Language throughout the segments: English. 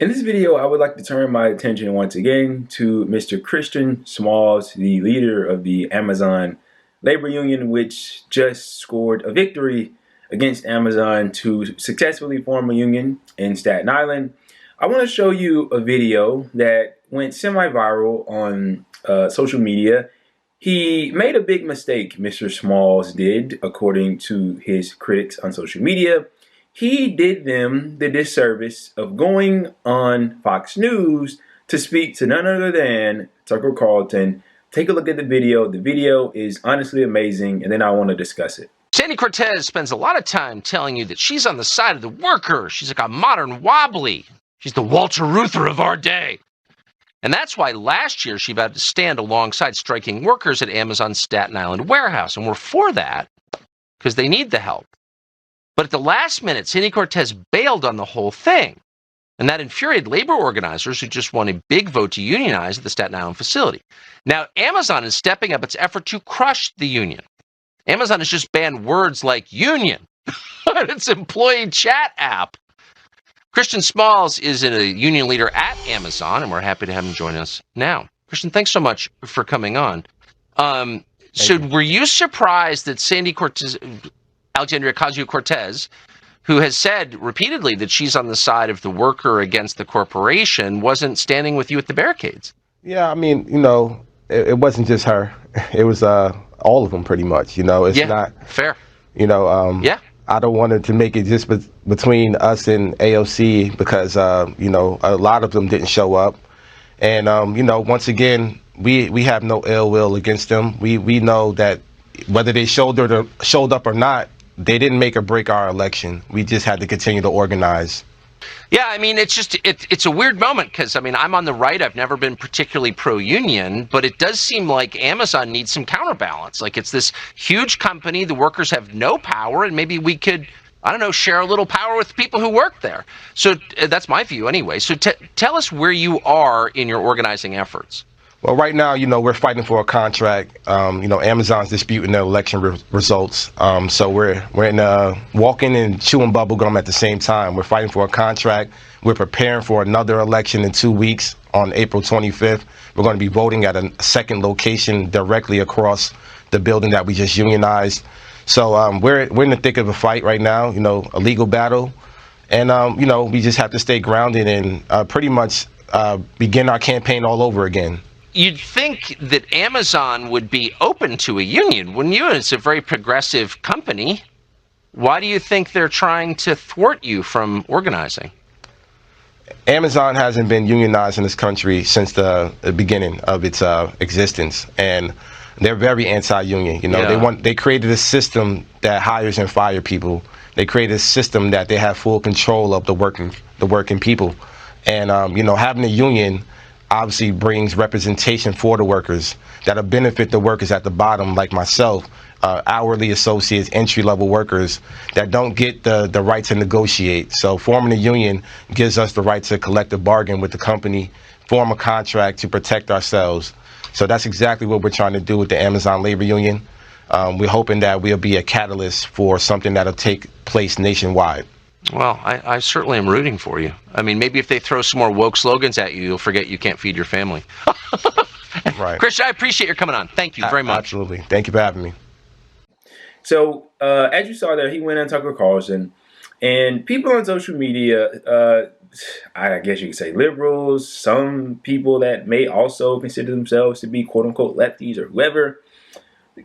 In this video, I would like to turn my attention once again to Mr. Christian Smalls, the leader of the Amazon labor union, which just scored a victory against Amazon to successfully form a union in Staten Island. I want to show you a video that went semi-viral on social media. He made a big mistake, Mr. Smalls did, according to his critics on social media. He did them the disservice of going on Fox News to speak to none other than Tucker Carlson. Take a look at the video. The video is honestly amazing, and then I want to discuss it. Sandy Cortez spends a lot of time telling you that she's on the side of the worker. She's like a modern wobbly. She's the Walter Reuther of our day. And that's why last year she vowed to stand alongside striking workers at Amazon's Staten Island warehouse. And we're for that because they need the help. But at the last minute, Sandy Cortez bailed on the whole thing. And that infuriated labor organizers who just won a big vote to unionize at the Staten Island facility. Now, Amazon is stepping up its effort to crush the union. Amazon has just banned words like union on its employee chat app. Christian Smalls is a union leader at Amazon, and we're happy to have him join us now. Christian, thanks so much for coming on. Were you surprised that Sandy Cortez, Alexandria Ocasio-Cortez, who has said repeatedly that she's on the side of the worker against the corporation, wasn't standing with you at the barricades? Yeah, I mean, it wasn't just her. It was all of them pretty much. It's not fair. Yeah. I don't want it to make it just between us and AOC because, a lot of them didn't show up. And, once again, we have no ill will against them. We know that whether they showed up or not, they didn't make or break our election. We just had to continue to organize. Yeah, I mean, it's a weird moment because, I'm on the right. I've never been particularly pro-union, but it does seem like Amazon needs some counterbalance. Like, it's this huge company. The workers have no power, and maybe we could, share a little power with people who work there. So that's my view anyway. So tell us where you are in your organizing efforts. Well, right now, we're fighting for a contract. Amazon's disputing their election results. So we're in walking and chewing bubble gum at the same time. We're fighting for a contract. We're preparing for another election in 2 weeks on April 25th. We're going to be voting at a second location directly across the building that we just unionized. So we're in the thick of a fight right now, a legal battle. And, we just have to stay grounded and pretty much begin our campaign all over again. You'd think that Amazon would be open to a union, wouldn't you? It's a very progressive company. Why do you think they're trying to thwart you from organizing? Amazon hasn't been unionized in this country since the beginning of its existence, and they're very anti-union. They created a system that hires and fires people. They created a system that they have full control of the working people, and having a union obviously brings representation for the workers that'll benefit the workers at the bottom, like myself, hourly associates, entry-level workers that don't get the right to negotiate. So forming a union gives us the right to collective bargain with the company, form a contract to protect ourselves. So that's exactly what we're trying to do with the Amazon Labor Union. We're hoping that we'll be a catalyst for something that'll take place nationwide. Well, I certainly am rooting for you. Maybe if they throw some more woke slogans at you, you'll forget you can't feed your family. Right. Christian, I appreciate your coming on. Thank you very much. Absolutely. Thank you for having me. So, as you saw there, he went on Tucker Carlson, and people on social media, I guess you could say liberals, some people that may also consider themselves to be quote-unquote lefties or whoever,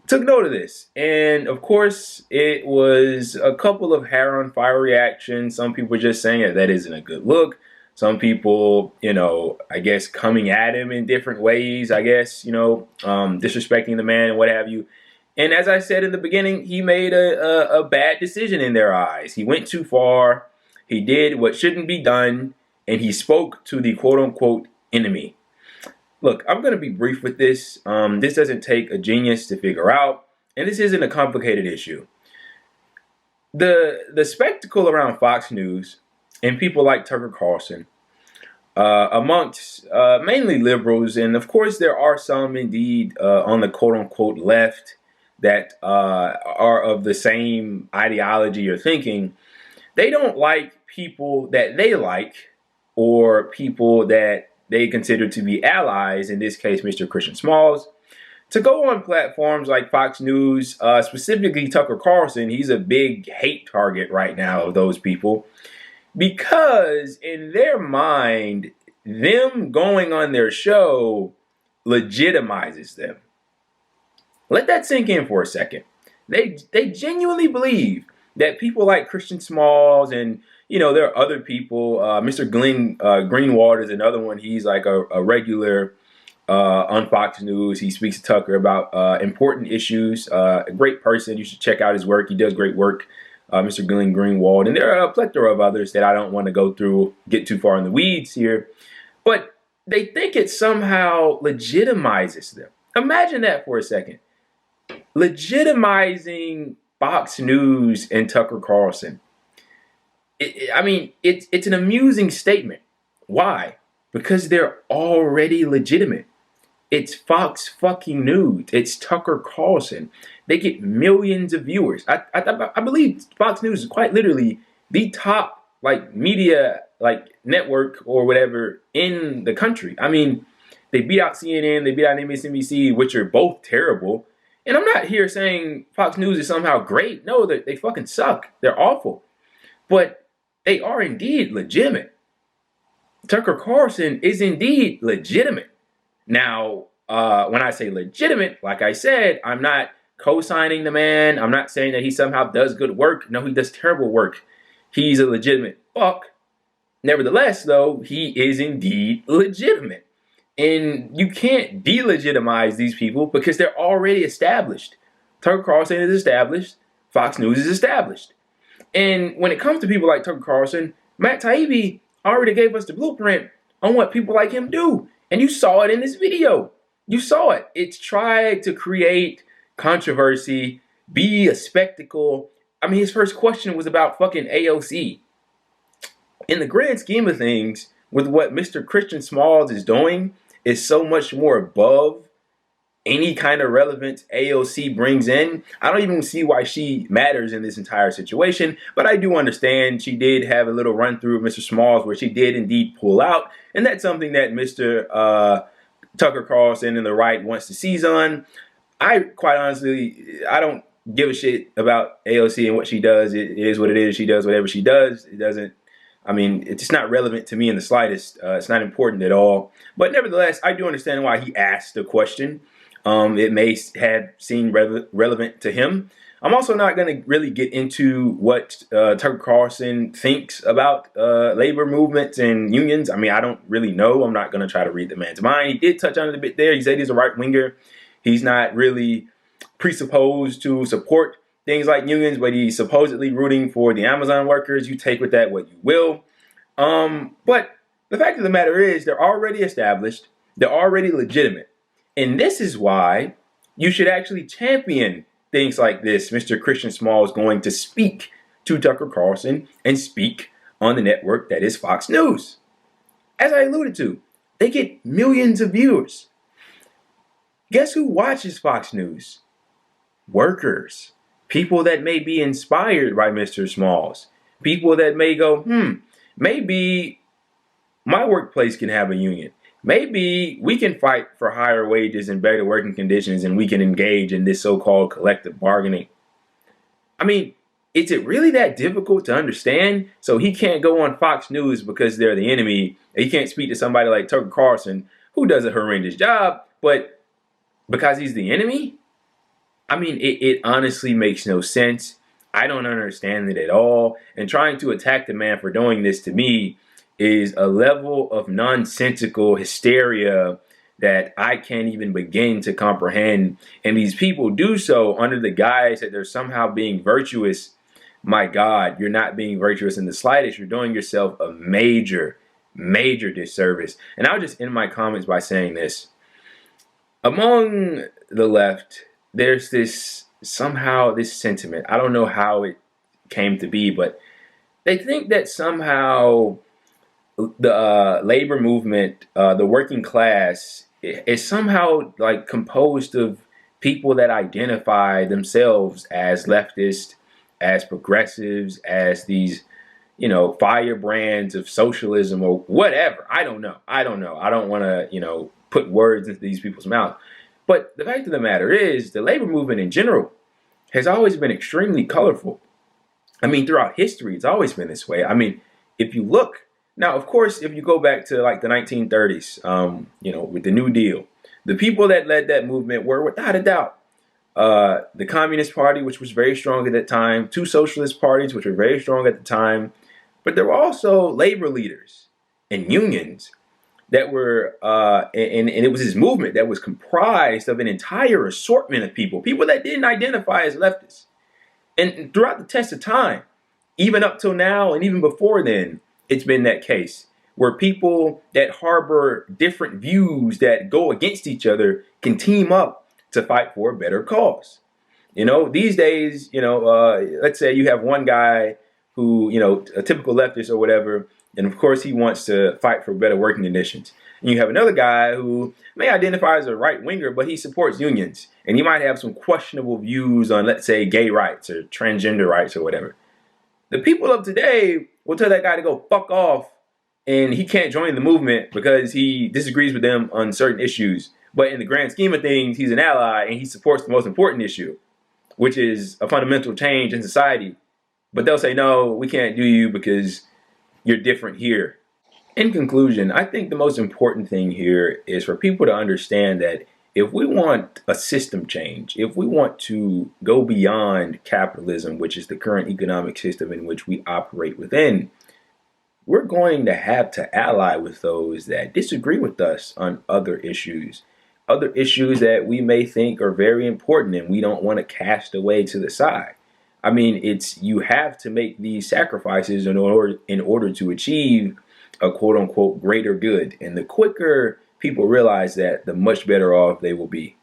took note of this. And of course, it was a couple of hair on fire reactions. Some people were just saying that isn't a good look. Some people, I guess coming at him in different ways, disrespecting the man and what have you. And as I said in the beginning, he made a bad decision in their eyes. He went too far. He did what shouldn't be done. And he spoke to the quote-unquote enemy. Look, I'm going to be brief with this. This doesn't take a genius to figure out, and this isn't a complicated issue. The spectacle around Fox News and people like Tucker Carlson, amongst mainly liberals, and of course there are some indeed on the quote-unquote left that are of the same ideology or thinking, they don't like people that they like or people that they consider to be allies, in this case, Mr. Christian Smalls, to go on platforms like Fox News, specifically Tucker Carlson. He's a big hate target right now of those people, because in their mind, them going on their show legitimizes them. Let that sink in for a second. They genuinely believe that people like Christian Smalls and, there are other people. Mr. Glenn Greenwald is another one. He's like a regular on Fox News. He speaks to Tucker about important issues. A great person. You should check out his work. He does great work. Mr. Glenn Greenwald. And there are a plethora of others that I don't want to go through, get too far in the weeds here. But they think it somehow legitimizes them. Imagine that for a second. Legitimizing Fox News and Tucker Carlson. It's an amusing statement. Why? Because they're already legitimate. It's Fox fucking News. It's Tucker Carlson. They get millions of viewers. I believe Fox News is quite literally the top media network or whatever in the country. They beat out CNN, they beat out MSNBC, which are both terrible. And I'm not here saying Fox News is somehow great. No, they fucking suck. They're awful. But they are indeed legitimate. Tucker Carlson is indeed legitimate. Now, when I say legitimate, like I said, I'm not co-signing the man. I'm not saying that he somehow does good work. No, he does terrible work. He's a legitimate fuck. Nevertheless, though, he is indeed legitimate. And you can't delegitimize these people because they're already established. Tucker Carlson is established. Fox News is established. And when it comes to people like Tucker Carlson, Matt Taibbi already gave us the blueprint on what people like him do. And you saw it in this video. You saw it. It's tried to create controversy, be a spectacle. His first question was about fucking AOC. In the grand scheme of things, with what Mr. Christian Smalls is doing, is so much more above any kind of relevance AOC brings in. I don't even see why she matters in this entire situation, but I do understand she did have a little run through of Mr. Smalls where she did indeed pull out, and that's something that Mr. Tucker Carlson and the right wants to seize on. I quite honestly, I don't give a shit about AOC and what she does. It is what it is. She does whatever she does. It doesn't, it's just not relevant to me in the slightest. It's not important at all. But nevertheless, I do understand why he asked the question. It may have seemed relevant to him. I'm also not going to really get into what Tucker Carlson thinks about labor movements and unions. I don't really know. I'm not going to try to read the man's mind. He did touch on it a bit there. He said he's a right-winger. He's not really presupposed to support things like unions, but he's supposedly rooting for the Amazon workers. You take with that what you will. But the fact of the matter is they're already established. They're already legitimate. And this is why you should actually champion things like this. Mr. Christian Smalls going to speak to Tucker Carlson and speak on the network that is Fox News. As I alluded to, they get millions of viewers. Guess who watches Fox News? Workers. People that may be inspired by Mr. Smalls. People that may go, maybe my workplace can have a union. Maybe we can fight for higher wages and better working conditions, and we can engage in this so-called collective bargaining. Is it really that difficult to understand? So he can't go on Fox News because they're the enemy. He can't speak to somebody like Tucker Carlson, who does a horrendous job, but because he's the enemy? It honestly makes no sense. I don't understand it at all. And trying to attack the man for doing this, to me, is a level of nonsensical hysteria that I can't even begin to comprehend. And these people do so under the guise that they're somehow being virtuous. My God, you're not being virtuous in the slightest. You're doing yourself a major, major disservice. And I'll just end my comments by saying this. Among the left, there's this sentiment. I don't know how it came to be, but they think that somehow the labor movement, the working class, is somehow composed of people that identify themselves as leftists, as progressives, as these, firebrands of socialism or whatever. I don't know. I don't want to, put words into these people's mouths. But the fact of the matter is, the labor movement in general has always been extremely colorful. I mean, throughout history, it's always been this way. I mean, if you look now, of course, if you go back to like the 1930s, with the New Deal, the people that led that movement were, without a doubt, the Communist Party, which was very strong at that time, two socialist parties, which were very strong at the time, but there were also labor leaders and unions that were, and it was this movement that was comprised of an entire assortment of people that didn't identify as leftists. And throughout the test of time, even up till now and even before then, it's been that case where people that harbor different views that go against each other can team up to fight for a better cause. These days, let's say you have one guy who, a typical leftist or whatever, and of course he wants to fight for better working conditions. And you have another guy who may identify as a right winger, but he supports unions. And he might have some questionable views on, let's say, gay rights or transgender rights or whatever. The people of today will tell that guy to go fuck off, and he can't join the movement because he disagrees with them on certain issues. But in the grand scheme of things, he's an ally and he supports the most important issue, which is a fundamental change in society. But they'll say, no, we can't do you because you're different here. In conclusion, I think the most important thing here is for people to understand that if we want a system change, if we want to go beyond capitalism, which is the current economic system in which we operate within, we're going to have to ally with those that disagree with us on other issues that we may think are very important and we don't want to cast away to the side. I mean, you have to make these sacrifices in order to achieve a quote unquote greater good. And the quicker people realize that, the much better off they will be.